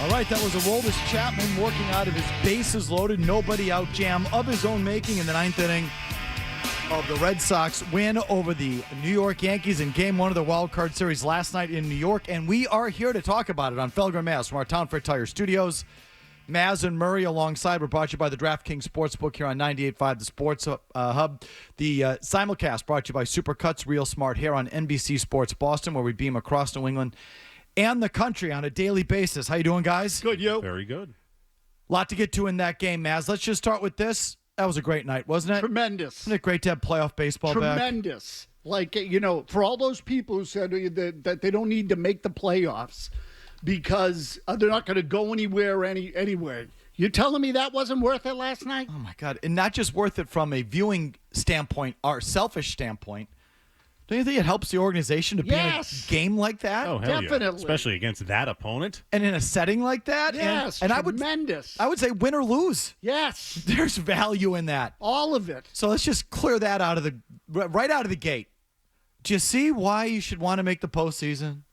All right, that was a Aroldis Chapman working out of his bases loaded, nobody out jam of his own making in the ninth inning of the Red Sox win over the New York Yankees in Game 1 of the Wild Card Series last night in New York. And we are here to talk about it on Felger and Mazz from our Town Fair Tire Studios. Mazz and Murray alongside. We're brought to you by the DraftKings Sportsbook here on 98.5 The Sports Hub. The simulcast brought to you by Supercuts Real Smart Hair on NBC Sports Boston, where we beam across New England and the country on a daily basis. How you doing, guys? Good, you? Very good. Lot to get to in that game, Mazz. Let's just start with this. That was a great night, wasn't it? Tremendous. Isn't it great to have playoff baseball back? Tremendous. Like, you know, for all those people who said that they don't need to make the playoffs because they're not going to go anywhere anyway. You're telling me that wasn't worth it last night? Oh, my God. And not just worth it from a viewing standpoint or selfish standpoint. Don't you think it helps the organization to be in a game like that? Oh, hell Definitely. yeah. Especially against that opponent. And in a setting like that? Yes, and tremendous. I would say win or lose. Yes. There's value in that. All of it. So let's just clear that right out of the gate. Do you see why you should want to make the postseason?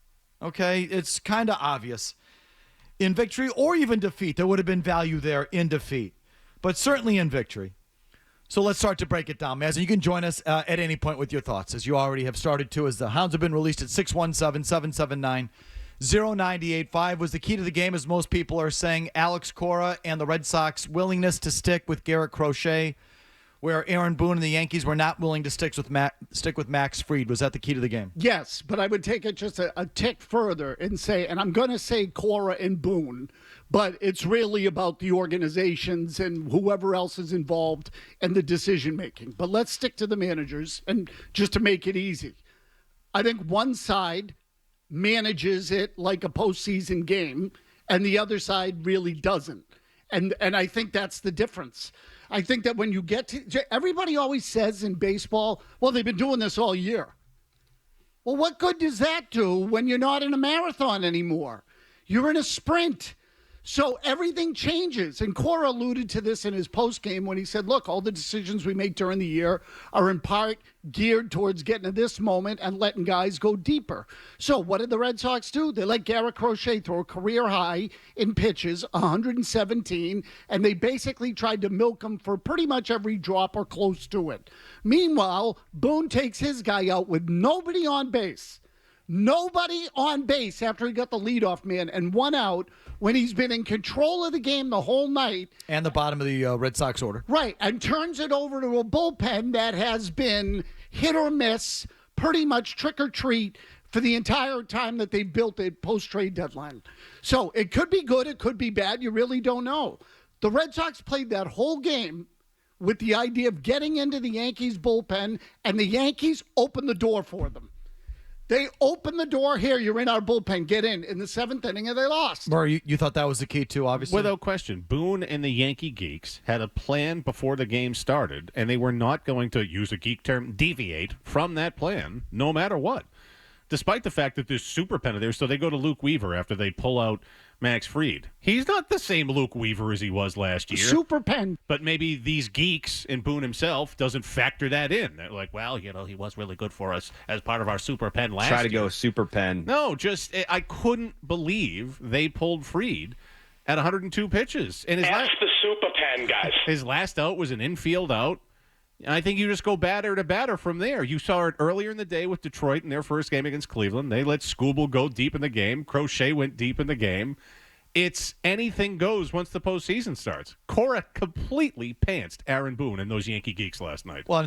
Okay, it's kind of obvious. In victory or even defeat, there would have been value there in defeat. But certainly in victory. So let's start to break it down, Mazz. And you can join us at any point with your thoughts, as you already have started to, as the Hounds have been released at 617-779-0985 was the key to the game, as most people are saying. Alex Cora and the Red Sox willingness to stick with Garrett Crochet, where Aaron Boone and the Yankees were not willing to stick with Max Fried. Was that the key to the game? Yes, but I would take it just a tick further and say, and I'm going to say Cora and Boone, but it's really about the organizations and whoever else is involved and the decision-making. But let's stick to the managers, and just to make it easy. I think one side manages it like a postseason game, and the other side really doesn't. And I think that's the difference. I think that when you get to – everybody always says in baseball, well, they've been doing this all year. Well, what good does that do when you're not in a marathon anymore? You're in a sprint. So everything changes. And Cora alluded to this in his postgame when he said, look, all the decisions we make during the year are in part geared towards getting to this moment and letting guys go deeper. So what did the Red Sox do? They let Garrett Crochet throw a career high in pitches, 117, and they basically tried to milk him for pretty much every drop or close to it. Meanwhile, Boone takes his guy out with nobody on base. Nobody on base after he got the leadoff man and 1 out when he's been in control of the game the whole night. And the bottom of the Red Sox order. Right, and turns it over to a bullpen that has been hit or miss, pretty much trick or treat for the entire time that they built it post-trade deadline. So it could be good, it could be bad, you really don't know. The Red Sox played that whole game with the idea of getting into the Yankees bullpen, and the Yankees opened the door for them. They opened the door. Here, you're in our bullpen. Get in the seventh inning, and they lost. Murray, you thought that was the key, too, obviously? Without question. Boone and the Yankee geeks had a plan before the game started, and they were not going to, use a geek term, deviate from that plan, no matter what. Despite the fact that there's super pen there, so they go to Luke Weaver after they pull out Max Fried. He's not the same Luke Weaver as he was last year. Super pen. But maybe these geeks and Boone himself doesn't factor that in. They're like, well, you know, he was really good for us as part of our super pen last year. Try to go super pen. No, just I couldn't believe they pulled Fried at 102 pitches. And Ask the super pen guys. His last out was an infield out. I think you just go batter to batter from there. You saw it earlier in the day with Detroit in their first game against Cleveland. They let Skubal go deep in the game. Crochet went deep in the game. It's anything goes once the postseason starts. Cora completely pantsed Aaron Boone and those Yankee geeks last night. Well, and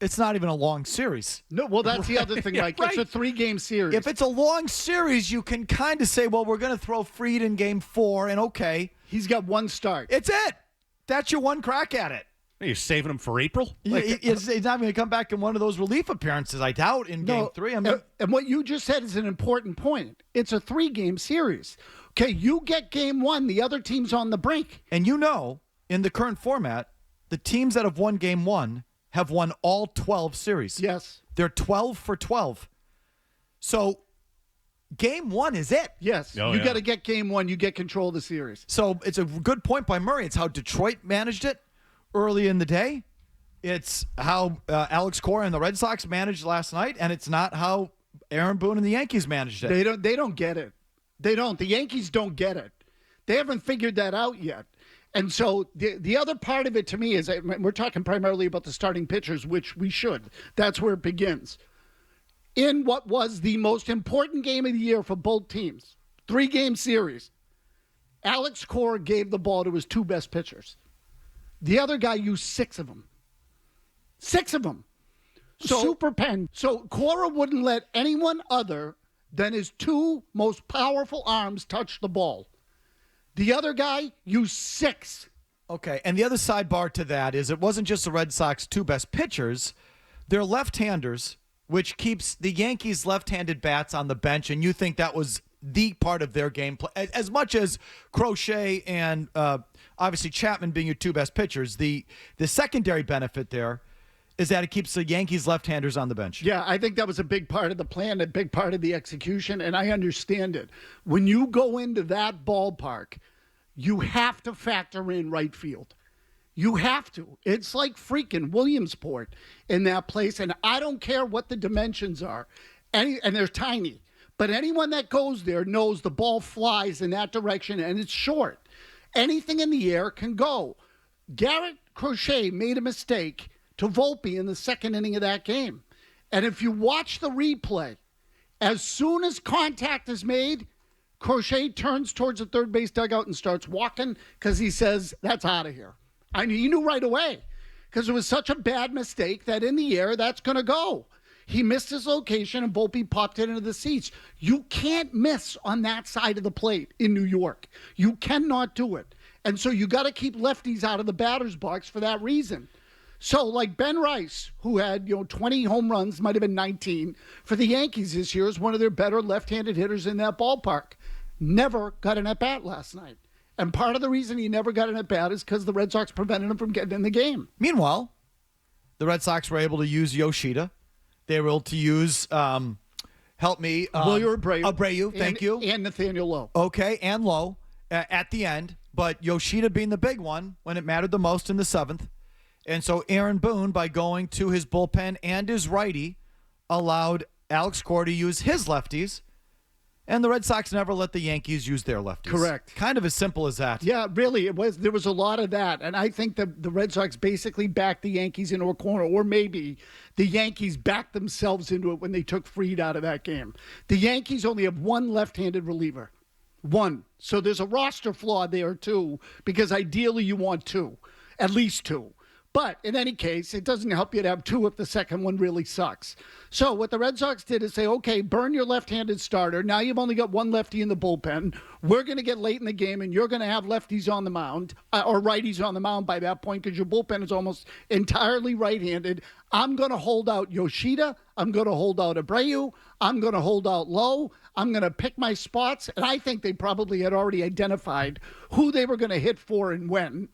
it's not even a long series. No, well, that's the other thing, Mike. Right. It's a 3-game series. If it's a long series, you can kind of say, well, we're going to throw Fried in game 4, and okay. He's got one start. It's it. That's your one crack at it. You're saving him for April? He's not going to come back in one of those relief appearances, I doubt, in game 3. And what you just said is an important point. It's a 3-game series. Okay, you get game 1, the other team's on the brink. And you know, in the current format, the teams that have won game 1 have won all 12 series. Yes. They're 12 for 12. So game 1 is it. Yes. You got to get game 1. You get control of the series. So it's a good point by Murray. It's how Detroit managed it early in the day. It's how Alex Cora and the Red Sox managed last night, and it's not how Aaron Boone and the Yankees managed it. They don't get it. They don't. The Yankees don't get it. They haven't figured that out yet. And so the other part of it to me is we're talking primarily about the starting pitchers, which we should. That's where it begins. In what was the most important game of the year for both teams, 3-game series, Alex Cora gave the ball to his 2 best pitchers. The other guy used 6 of them. 6 of them. So, super pen. So Cora wouldn't let anyone other than his 2 most powerful arms touch the ball. The other guy used 6. Okay, and the other sidebar to that is it wasn't just the Red Sox 2 best pitchers. They're left-handers, which keeps the Yankees' left-handed bats on the bench, and you think that was the part of their game play. As much as Crochet and obviously Chapman being your 2 best pitchers, the secondary benefit there is that it keeps the Yankees' left-handers on the bench. Yeah, I think that was a big part of the plan, a big part of the execution, and I understand it. When you go into that ballpark, you have to factor in right field. You have to. It's like freaking Williamsport in that place, and I don't care what the dimensions are, and they're tiny. But anyone that goes there knows the ball flies in that direction, and it's short. Anything in the air can go. Garrett Crochet made a mistake to Volpe in the second inning of that game. And if you watch the replay, as soon as contact is made, Crochet turns towards the third base dugout and starts walking because he says, that's out of here. I mean, he knew right away because it was such a bad mistake that in the air, that's going to go. He missed his location and Volpe popped it into the seats. You can't miss on that side of the plate in New York. You cannot do it. And so you got to keep lefties out of the batter's box for that reason. So like Ben Rice, who had 20 home runs, might have been 19, for the Yankees this year, is one of their better left-handed hitters in that ballpark. Never got an at-bat last night. And part of the reason he never got an at-bat is because the Red Sox prevented him from getting in the game. Meanwhile, the Red Sox were able to use Yoshida. They were able to use, William Abreu, thank you. And Nathaniel Lowe. Okay, and Lowe at the end. But Yoshida being the big one when it mattered the most in the 7th. And so Aaron Boone, by going to his bullpen and his righty, allowed Alex Cora to use his lefties, and the Red Sox never let the Yankees use their lefties. Correct. Kind of as simple as that. Yeah, really, it was. There was a lot of that, and I think the Red Sox basically backed the Yankees into a corner, or maybe the Yankees backed themselves into it when they took Fried out of that game. The Yankees only have 1 left-handed reliever. 1. So there's a roster flaw there, too, because ideally you want 2, at least 2. But in any case, it doesn't help you to have 2 if the second one really sucks. So what the Red Sox did is say, okay, burn your left-handed starter. Now you've only got 1 lefty in the bullpen. We're going to get late in the game, and you're going to have lefties on the mound, or righties on the mound by that point, because your bullpen is almost entirely right-handed. I'm going to hold out Yoshida. I'm going to hold out Abreu. I'm going to hold out Lowe. I'm going to pick my spots. And I think they probably had already identified who they were going to hit for and when.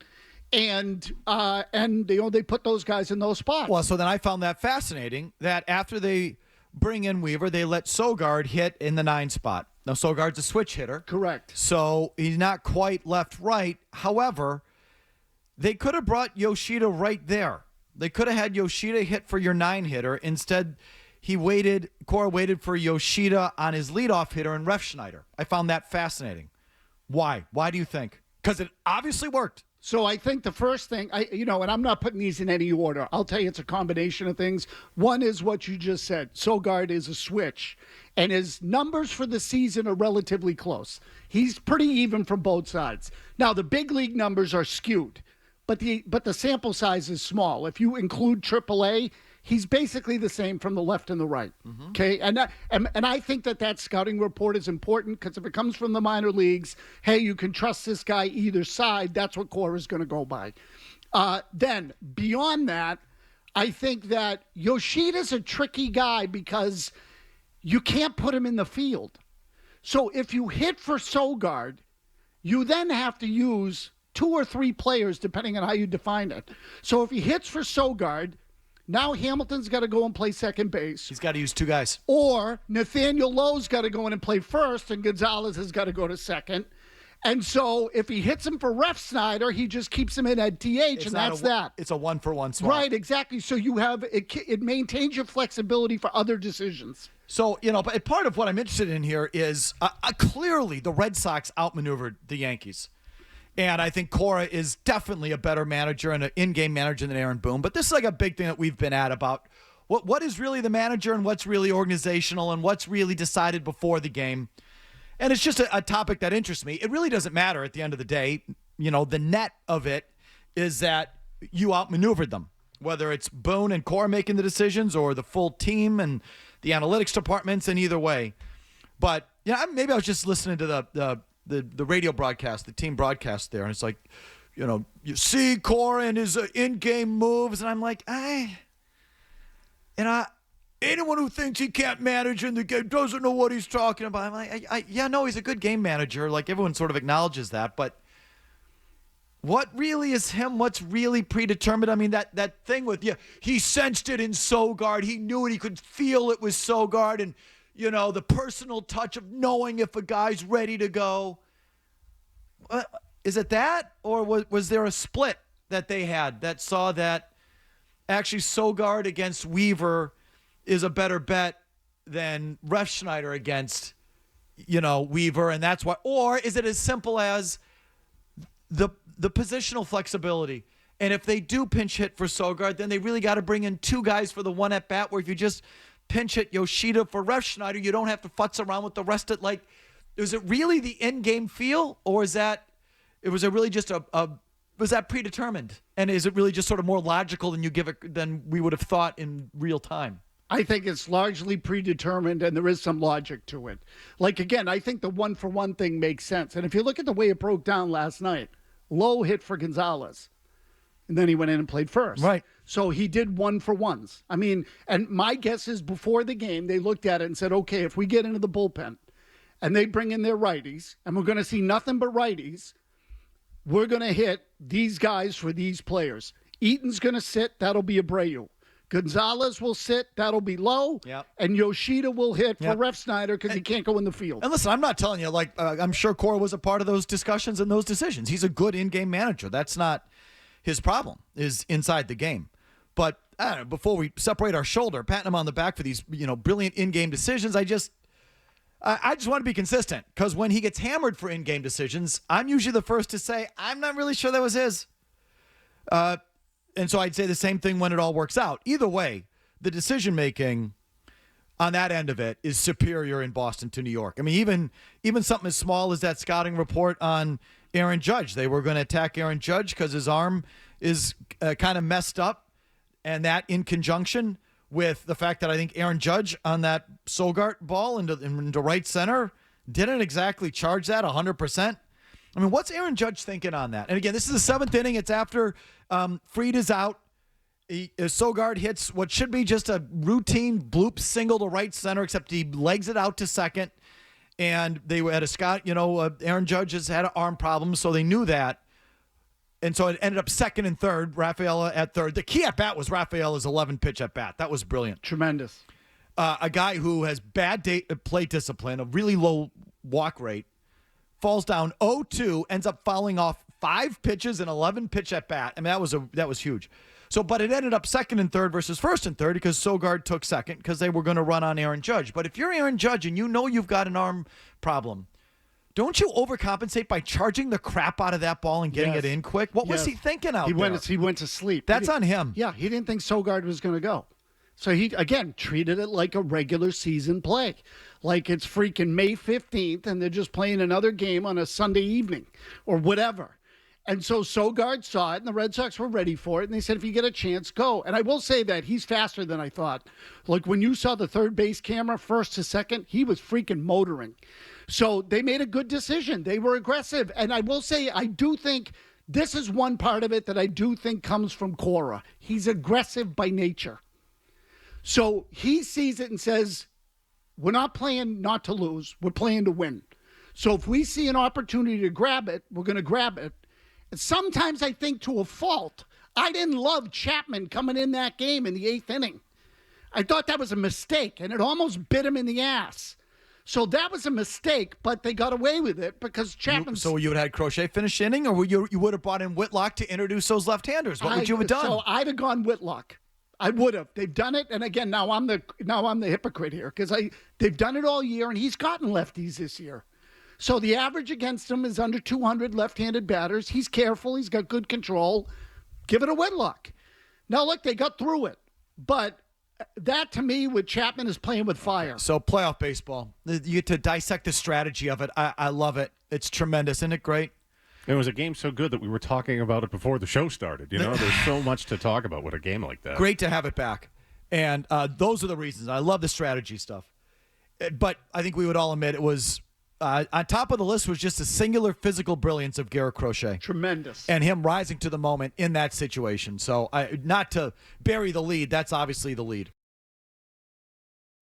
And they put those guys in those spots. Well, so then I found that fascinating that after they bring in Weaver, they let Sogard hit in the 9 spot. Now, Sogard's a switch hitter. Correct. So he's not quite left-right. However, they could have brought Yoshida right there. They could have had Yoshida hit for your 9 hitter. Instead, Cora waited for Yoshida on his leadoff hitter and Refschneider. I found that fascinating. Why? Why do you think? Because it obviously worked. So I think the first thing, and I'm not putting these in any order. I'll tell you it's a combination of things. One is what you just said. Sogard is a switch, and his numbers for the season are relatively close. He's pretty even from both sides. Now, the big league numbers are skewed, but the sample size is small. If you include AAA, he's basically the same from the left and the right. Mm-hmm. Okay, and I think that scouting report is important because if it comes from the minor leagues, hey, you can trust this guy either side. That's what Cora is going to go by. Then beyond that, I think that Yoshida's a tricky guy because you can't put him in the field. So if you hit for Sogard, you then have to use 2 or 3 players depending on how you define it. So if he hits for Sogard, now Hamilton's got to go and play second base. He's got to use 2 guys. Or Nathaniel Lowe's got to go in and play first, and Gonzalez has got to go to second. And so if he hits him for Refschneider, he just keeps him in at DH, and that's that. It's a 1-for-1 swap. Right, exactly. So you have it maintains your flexibility for other decisions. So, but part of what I'm interested in here is clearly the Red Sox outmaneuvered the Yankees. And I think Cora is definitely a better manager and an in-game manager than Aaron Boone. But this is like a big thing that we've been at about what is really the manager and what's really organizational and what's really decided before the game. And it's just a topic that interests me. It really doesn't matter at the end of the day. The net of it is that you outmaneuvered them, whether it's Boone and Cora making the decisions or the full team and the analytics departments, and either way. But maybe I was just listening to the radio broadcast, the team broadcast there, and it's like, you see Cora and his in-game moves, and I'm like, anyone who thinks he can't manage in the game doesn't know what he's talking about. I'm like, no, he's a good game manager. Like, everyone sort of acknowledges that, but what really is him? What's really predetermined? I mean, that thing with, he sensed it in Sogard. He knew it. He could feel it with Sogard, and, the personal touch of knowing if a guy's ready to go. Is it that? Or was there a split that they had that saw that actually Sogard against Weaver is a better bet than Refschneider against, Weaver, and that's why? Or is it as simple as the positional flexibility? And if they do pinch hit for Sogard, then they really got to bring in two guys for the one at bat, where if you just pinch hit Yoshida for Refschneider, you don't have to futz around with the rest of, like, is it really the in-game feel, or was it really just was that predetermined? And is it really just sort of more logical than we would have thought in real time? I think it's largely predetermined, and there is some logic to it. Like, again, I think the one-for-one thing makes sense. And if you look at the way it broke down last night, Lowe hit for Gonzalez, and then he went in and played first. Right. So he did one-for-ones. I mean, and my guess is before the game, they looked at it and said, okay, if we get into the bullpen and they bring in their righties, and we're going to see nothing but righties, we're going to hit these guys for these players. Eaton's going to sit. That'll be Abreu. Gonzalez will sit. That'll be Lowe. Yep. And Yoshida will hit for Refschneider because he can't go in the field. And listen, I'm not telling you, I'm sure Cora was a part of those discussions and those decisions. He's a good in-game manager. That's not his problem, is inside the game. But I don't know, before we separate our shoulder, patting him on the back for these, brilliant in-game decisions, I just want to be consistent, because when he gets hammered for in-game decisions, I'm usually the first to say, I'm not really sure that was his. And so I'd say the same thing when it all works out. Either way, the decision-making on that end of it is superior in Boston to New York. I mean, even something as small as that scouting report on Aaron Judge. They were going to attack Aaron Judge because his arm is kind of messed up, and that in conjunction with the fact that I think Aaron Judge on that Sogard ball into right center didn't exactly charge that 100%. I mean, what's Aaron Judge thinking on that? And again, this is the seventh inning. It's after Fried is out. Sogard hits what should be just a routine bloop single to right center, except he legs it out to second. And they had a Scott, Aaron Judge has had an arm problem, so they knew that. And so it ended up second and third, Rafaela at third. The key at bat was Rafaela's 11-pitch at bat. That was brilliant. Tremendous. A guy who has bad play discipline, a really low walk rate, falls down 0-2, ends up fouling off 5 pitches and 11-pitch at bat. I mean, that was huge. So, but it ended up second and third versus first and third because Sogard took second because they were going to run on Aaron Judge. But if you're Aaron Judge and you know you've got an arm problem, don't you overcompensate by charging the crap out of that ball and getting it in quick? What was he thinking out there? He went to sleep. That's on him. Yeah, he didn't think Sogard was going to go. So he, again, treated it like a regular season play. Like it's freaking May 15th and they're just playing another game on a Sunday evening or whatever. And so Sogard saw it, and the Red Sox were ready for it, and they said, if you get a chance, go. And I will say that he's faster than I thought. Like, when you saw the third base camera, first to second, he was freaking motoring. So they made a good decision. They were aggressive. And I will say, I do think this is one part of it that I do think comes from Cora. He's aggressive by nature. So he sees it and says, we're not playing not to lose. We're playing to win. So if we see an opportunity to grab it, we're going to grab it. And sometimes I think to a fault. I didn't love Chapman coming in that game in the 8th inning. I thought that was a mistake, and it almost bit him in the ass. So that was a mistake, but they got away with it because Chapman. So you would have had Crochet finish the inning, or you would have brought in Whitlock to introduce those left-handers? What would you have done? So I'd have gone Whitlock. I would have. They've done it, and again, now I'm the hypocrite here because they've done it all year, and he's gotten lefties this year. So the average against him is under 200 left-handed batters. He's careful. He's got good control. Give it a Whitlock. Now, look, they got through it. But that, to me, with Chapman is playing with fire. So playoff baseball, you get to dissect the strategy of it. I love it. It's tremendous. Isn't it great? It was a game so good that we were talking about it before the show started. There's so much to talk about with a game like that. Great to have it back. And those are the reasons. I love the strategy stuff. But I think we would all admit it was on top of the list was just the singular physical brilliance of Garrett Crochet. Tremendous. And him rising to the moment in that situation. So not to bury the lead, that's obviously the lead.